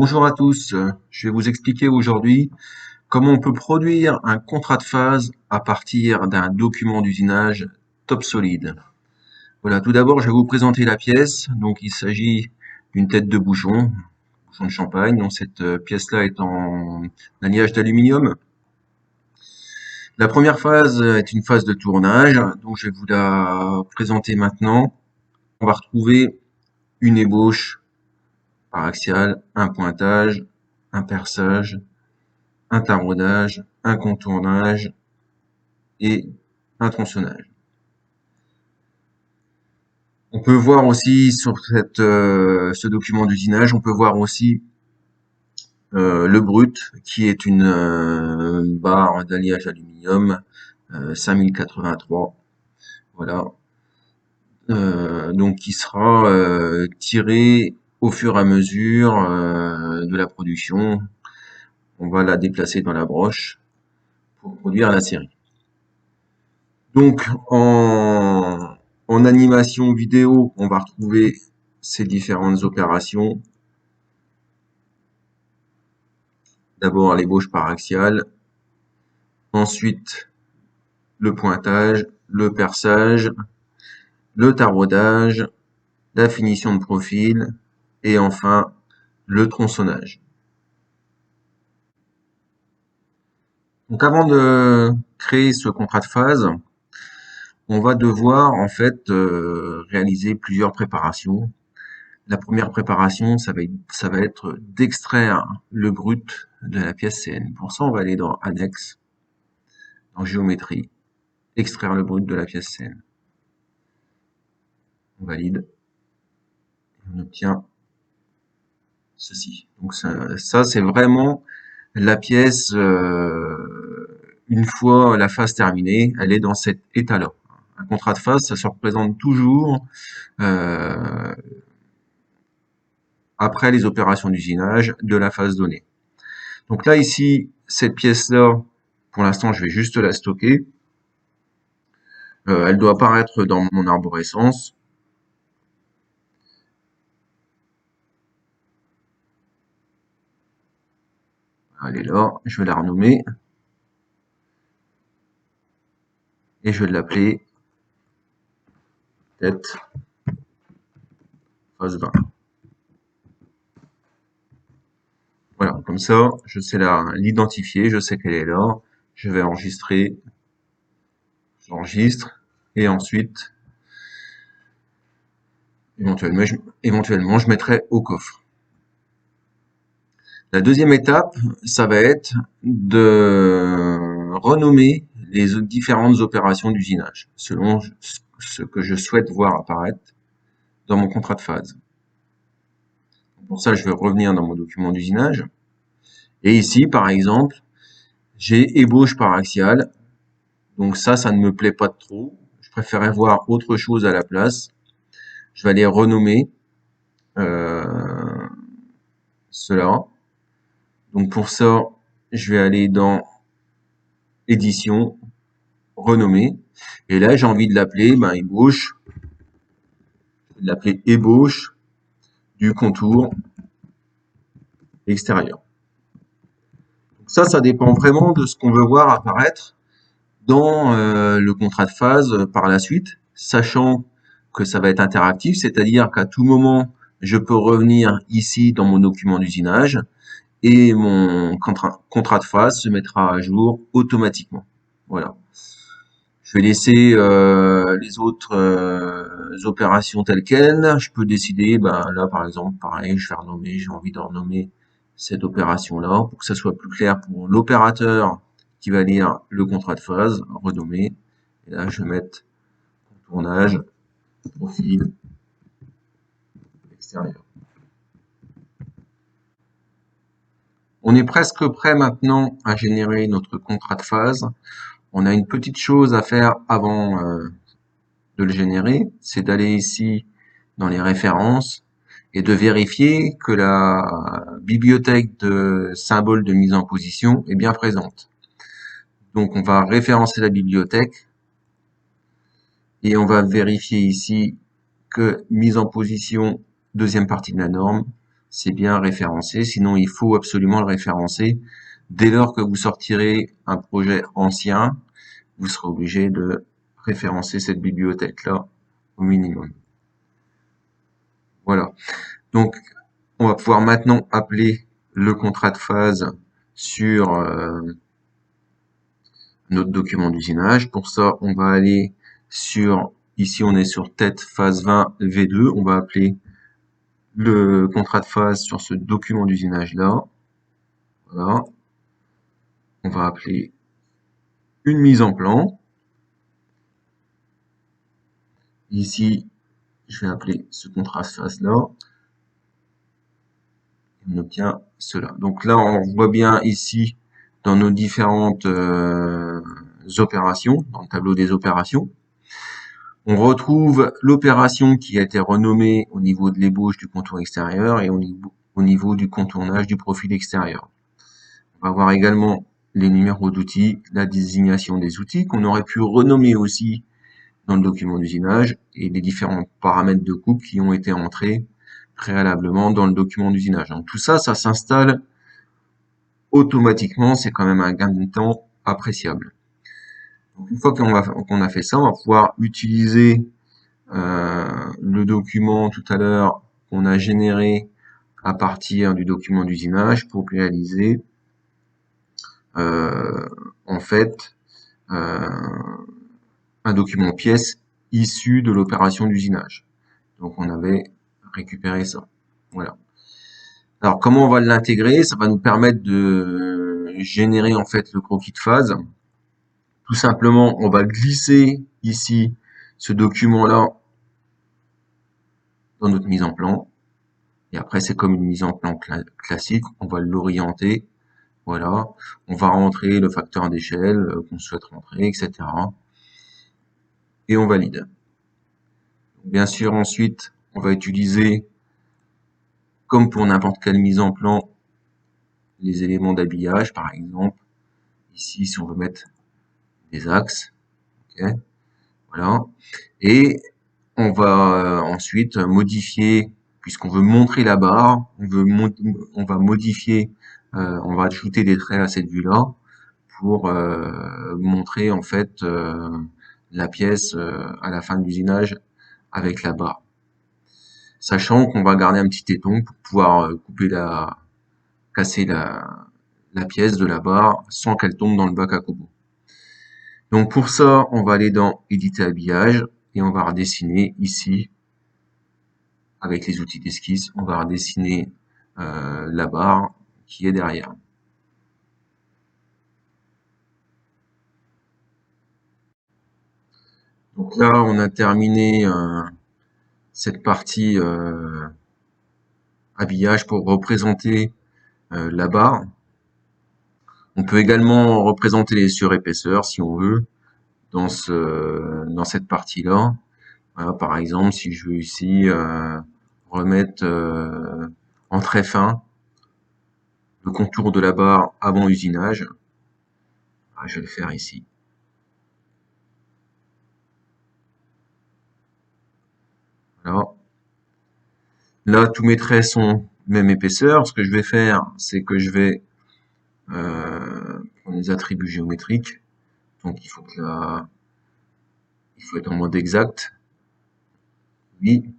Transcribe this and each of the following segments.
Bonjour à tous, je vais vous expliquer aujourd'hui comment on peut produire un contrat de phase à partir d'un document d'usinage top solide. Voilà, tout d'abord je vais vous présenter la pièce. Donc il s'agit d'une tête de bouchon de champagne. Donc cette pièce-là est en alliage d'aluminium. La première phase est une phase de tournage, donc je vais vous la présenter maintenant. On va retrouver une ébauche par axiale, un pointage, un perçage, un taraudage, un contournage et un tronçonnage. On peut voir aussi sur ce document d'usinage, on peut voir aussi le brut qui est une barre d'alliage aluminium 5083. Voilà. Donc qui sera tiré au fur et à mesure de la production. On va la déplacer dans la broche pour produire la série. Donc, en animation vidéo, on va retrouver ces différentes opérations. D'abord l'ébauche par axiale, ensuite le pointage, le perçage, le taraudage, la finition de profil et enfin le tronçonnage. Donc, avant de créer ce contrat de phase, on va devoir en fait réaliser plusieurs préparations. La première préparation, ça va être d'extraire le brut de la pièce CN. Pour ça, on va aller dans Annexe, dans Géométrie, extraire le brut de la pièce CN. On valide, et on obtient ceci. Donc ça c'est vraiment la pièce, une fois la phase terminée, elle est dans cet état-là. Un contrat de phase, ça se représente toujours après les opérations d'usinage de la phase donnée. Donc là, ici, cette pièce-là, pour l'instant, je vais juste la stocker. Elle doit apparaître dans mon arborescence. Elle est là, je vais la renommer. Et je vais l'appeler tête phase 20. Voilà, comme ça, je sais l'identifier, je sais qu'elle est là. Je vais enregistrer, j'enregistre, et ensuite, éventuellement, je mettrai au coffre. La deuxième étape, ça va être de renommer les différentes opérations d'usinage, selon ce que je souhaite voir apparaître dans mon contrat de phase. Pour ça, je vais revenir dans mon document d'usinage. Et ici, par exemple, j'ai ébauche par axiale. Donc ça ne me plaît pas trop. Je préférais voir autre chose à la place. Je vais aller renommer cela. Donc pour ça, je vais aller dans édition, renommer. Et là, j'ai envie de l'appeler ébauche. Je vais l'appeler ébauche du contour extérieur. Donc ça dépend vraiment de ce qu'on veut voir apparaître dans le contrat de phase par la suite, sachant que ça va être interactif, c'est-à-dire qu'à tout moment, je peux revenir ici dans mon document d'usinage et mon contrat de phase se mettra à jour automatiquement. Voilà. Je vais laisser les autres opérations telles quelles. Je peux décider, là par exemple, pareil, je vais renommer, j'ai envie de renommer cette opération-là pour que ça soit plus clair pour l'opérateur qui va lire le contrat de phase, renommer. Et là, je vais mettre contournage, profil, extérieur. On est presque prêt maintenant à générer notre contrat de phase. On a une petite chose à faire avant de le générer, c'est d'aller ici dans les références et de vérifier que la bibliothèque de symboles de mise en position est bien présente. Donc on va référencer la bibliothèque et on va vérifier ici que mise en position, deuxième partie de la norme, c'est bien référencé. Sinon, il faut absolument le référencer. Dès lors que vous sortirez un projet ancien, vous serez obligé de référencer cette bibliothèque-là au minimum. Voilà. Donc, on va pouvoir maintenant appeler le contrat de phase sur notre document d'usinage. Pour ça, on va aller sur, ici on est sur tête phase 20 V2, on va appeler le contrat de phase sur ce document d'usinage là. Voilà. On va appeler une mise en plan. Ici, je vais appeler ce contrat de phase là. On obtient cela. Donc là, on voit bien ici dans nos différentes opérations, dans le tableau des opérations. On retrouve l'opération qui a été renommée au niveau de l'ébauche du contour extérieur et au niveau du contournage du profil extérieur. On va voir également les numéros d'outils, la désignation des outils qu'on aurait pu renommer aussi dans le document d'usinage et les différents paramètres de coupe qui ont été entrés préalablement dans le document d'usinage. Donc tout ça, ça s'installe automatiquement, c'est quand même un gain de temps appréciable. Donc, une fois qu'on a fait ça, on va pouvoir utiliser le document tout à l'heure qu'on a généré à partir du document d'usinage pour réaliser en fait un document pièce issu de l'opération d'usinage. Donc on avait récupéré ça. Voilà. Alors comment on va l'intégrer? Ça va nous permettre de générer en fait le croquis de phase. Tout simplement, on va glisser ici ce document-là dans notre mise en plan. Et après, c'est comme une mise en plan classique. On va l'orienter. Voilà. On va rentrer le facteur d'échelle qu'on souhaite rentrer, etc. Et on valide. Bien sûr, ensuite, on va utiliser, comme pour n'importe quelle mise en plan, les éléments d'habillage, par exemple. Ici, si on veut mettre des axes. Okay. Voilà. Et on va ensuite modifier, puisqu'on veut montrer la barre, on va modifier, on va ajouter des traits à cette vue-là pour montrer en fait la pièce à la fin de l'usinage avec la barre. Sachant qu'on va garder un petit éton pour pouvoir casser la pièce de la barre sans qu'elle tombe dans le bac à copeaux. Donc pour ça, on va aller dans éditer habillage et on va redessiner ici avec les outils d'esquisse, on va redessiner la barre qui est derrière. Donc là, on a terminé cette partie habillage pour représenter la barre. On peut également représenter les surépaisseurs si on veut dans cette partie-là. Voilà, par exemple, si je veux ici remettre en très fin le contour de la barre avant usinage, je vais le faire ici. Voilà. Là, tous mes traits sont même épaisseur. Ce que je vais faire, c'est que je vais prendre les attributs géométriques. Donc, il faut être en mode exact. Oui.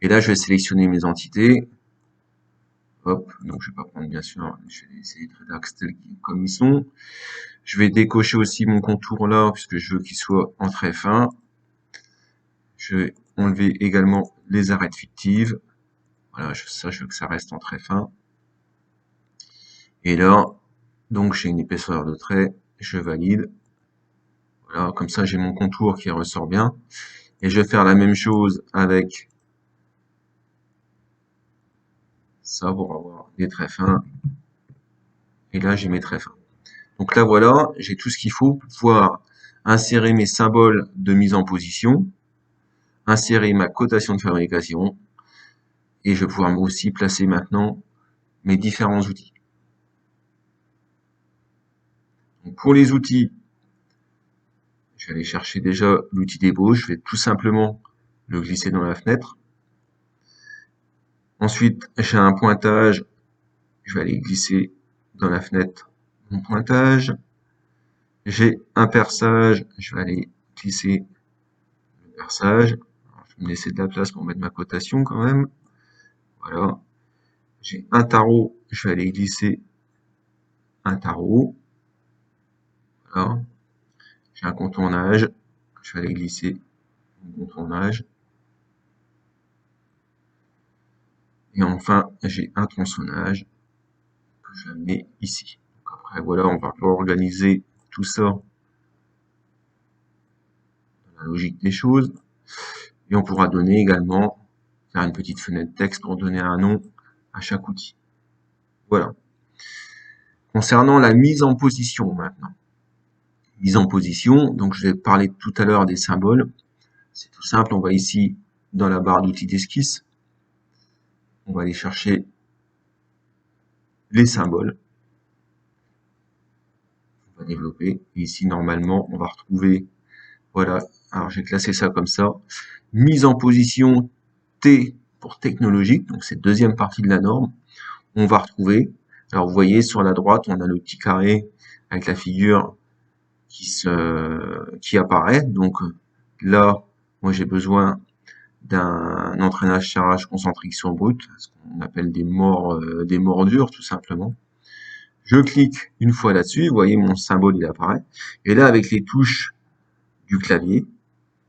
Et là, je vais sélectionner mes entités. Hop. Donc, je vais pas prendre, bien sûr, je vais laisser les traits d'axe comme ils sont. Je vais décocher aussi mon contour là, puisque je veux qu'il soit en très fin. Je vais enlever également les arêtes fictives. Voilà, ça, je veux que ça reste en très fin. Et là, donc j'ai une épaisseur de trait, je valide. Voilà, comme ça j'ai mon contour qui ressort bien. Et je vais faire la même chose avec ça pour avoir des traits fins. Et là j'ai mes traits fins. Donc là voilà, j'ai tout ce qu'il faut pour pouvoir insérer mes symboles de mise en position, insérer ma cotation de fabrication, et je vais pouvoir aussi placer maintenant mes différents outils. Donc pour les outils, je vais aller chercher déjà l'outil d'ébauche, je vais tout simplement le glisser dans la fenêtre. Ensuite, j'ai un pointage. Je vais aller glisser dans la fenêtre mon pointage. J'ai un perçage. Je vais aller glisser le perçage. Alors, je vais me laisser de la place pour mettre ma cotation quand même. Voilà. J'ai un tarot. Je vais aller glisser un tarot. Voilà. J'ai un contournage. Je vais aller glisser un contournage. Et enfin, j'ai un tronçonnage que je mets ici. Donc après, voilà, on va organiser tout ça dans la logique des choses. Et on pourra donner également, faire une petite fenêtre texte pour donner un nom à chaque outil. Voilà. Concernant la mise en position maintenant. Mise en position, donc je vais parler tout à l'heure des symboles. C'est tout simple, on va ici dans la barre d'outils d'esquisse. On va aller chercher les symboles. On va développer. Et ici, normalement, on va retrouver, voilà, alors j'ai classé ça comme ça. Mise en position T pour technologique, donc c'est deuxième partie de la norme. On va retrouver, alors vous voyez sur la droite, on a le petit carré avec la figure qui apparaît. Donc là, moi j'ai besoin d'un entraînage serrage concentrique sur brut, ce qu'on appelle des mordures tout simplement. Je clique une fois là-dessus, vous voyez mon symbole il apparaît. Et là avec les touches du clavier,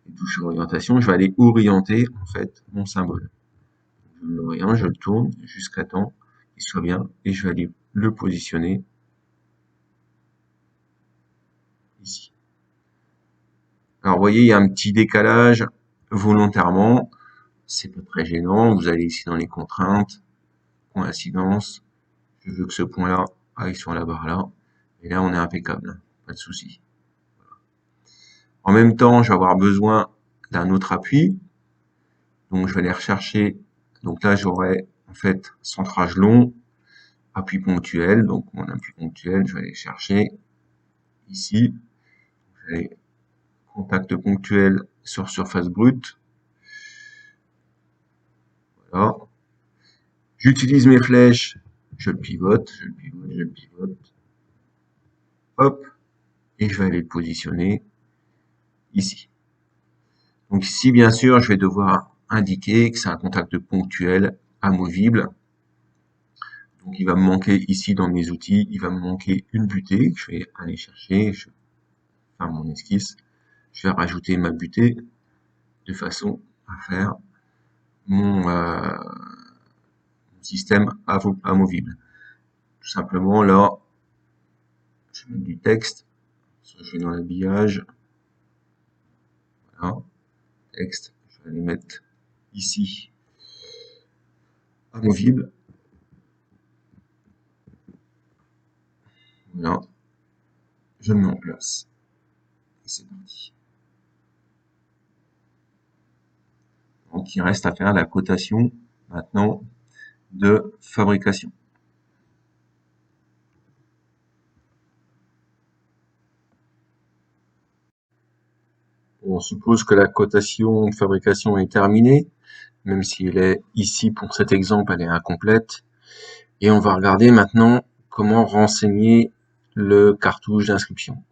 les touches d'orientation, je vais aller orienter en fait mon symbole. Je l'oriente, je le tourne jusqu'à temps qu'il soit bien et je vais aller le positionner ici. Alors vous voyez, il y a un petit décalage volontairement, c'est pas très gênant. Vous allez ici dans les contraintes, coïncidence, je veux que ce point-là aille sur la barre là, et là on est impeccable, pas de souci. En même temps, je vais avoir besoin d'un autre appui, donc je vais aller rechercher. Donc là, j'aurai en fait centrage long, appui ponctuel. Donc mon appui ponctuel, je vais aller chercher ici. Je vais aller contact ponctuel sur surface brute. Voilà. J'utilise mes flèches, je le pivote, je le pivote, je le pivote. Hop, et je vais aller le positionner ici. Donc ici, bien sûr, je vais devoir indiquer que c'est un contact ponctuel, amovible. Donc il va me manquer ici dans mes outils, il va me manquer une butée que je vais aller chercher, je vais faire mon esquisse, je vais rajouter ma butée de façon à faire mon système amovible. Tout simplement là, je mets du texte, je vais dans l'habillage, voilà, texte, je vais aller mettre ici amovible. Voilà, je le mets en place. Et c'est parti. Donc il reste à faire la cotation maintenant de fabrication. On suppose que la cotation de fabrication est terminée, même si elle est ici pour cet exemple, elle est incomplète. Et on va regarder maintenant comment renseigner le cartouche d'inscription.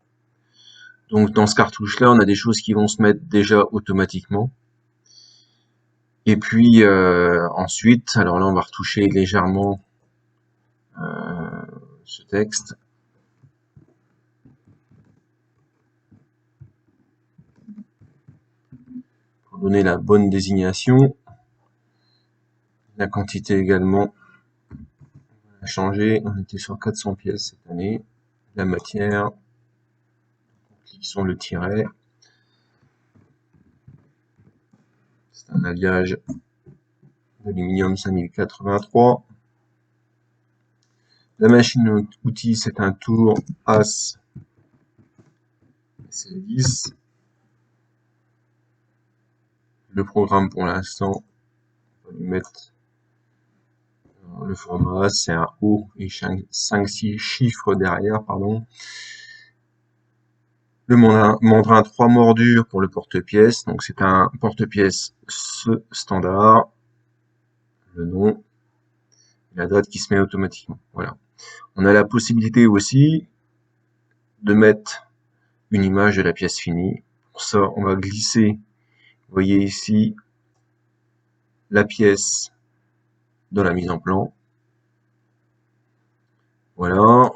Donc dans ce cartouche-là, on a des choses qui vont se mettre déjà automatiquement. Et puis ensuite, alors là, on va retoucher légèrement ce texte. Pour donner la bonne désignation. La quantité également a changé. On était sur 400 pièces cette année. La matière, on clique sur le tiret. C'est un alliage d'aluminium 5083. La machine outil, c'est un Tour As SL10. Le programme pour l'instant, on va lui mettre le format As, c'est un O et 5-6 chiffres derrière, pardon. Le mandrin 3 mordures pour le porte-pièce, donc c'est un porte-pièce standard. Le nom, la date qui se met automatiquement. Voilà. On a la possibilité aussi de mettre une image de la pièce finie. Pour ça, on va glisser, vous voyez ici, la pièce dans la mise en plan. Voilà.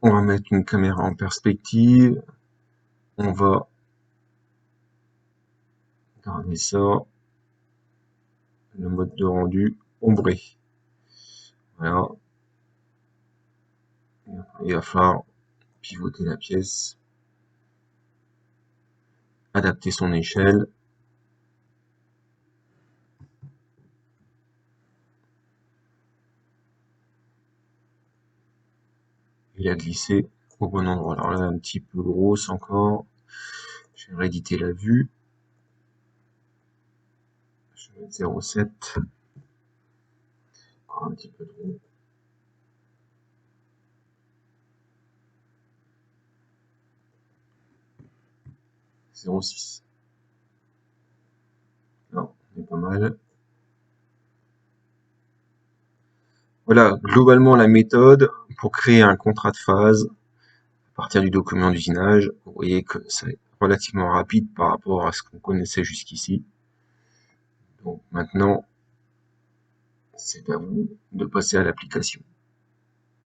On va mettre une caméra en perspective. On va garder ça. Le mode de rendu ombré. Voilà. Il va falloir pivoter la pièce, adapter son échelle. Et la glisser au bon endroit. Alors là, un petit peu grosse encore. Je vais rééditer la vue. Je vais mettre 0,7. Encore un petit peu trop. 0,6. Non, on est pas mal. Voilà, globalement la méthode pour créer un contrat de phase à partir du document d'usinage. Vous voyez que c'est relativement rapide par rapport à ce qu'on connaissait jusqu'ici. Donc maintenant, c'est à vous de passer à l'application.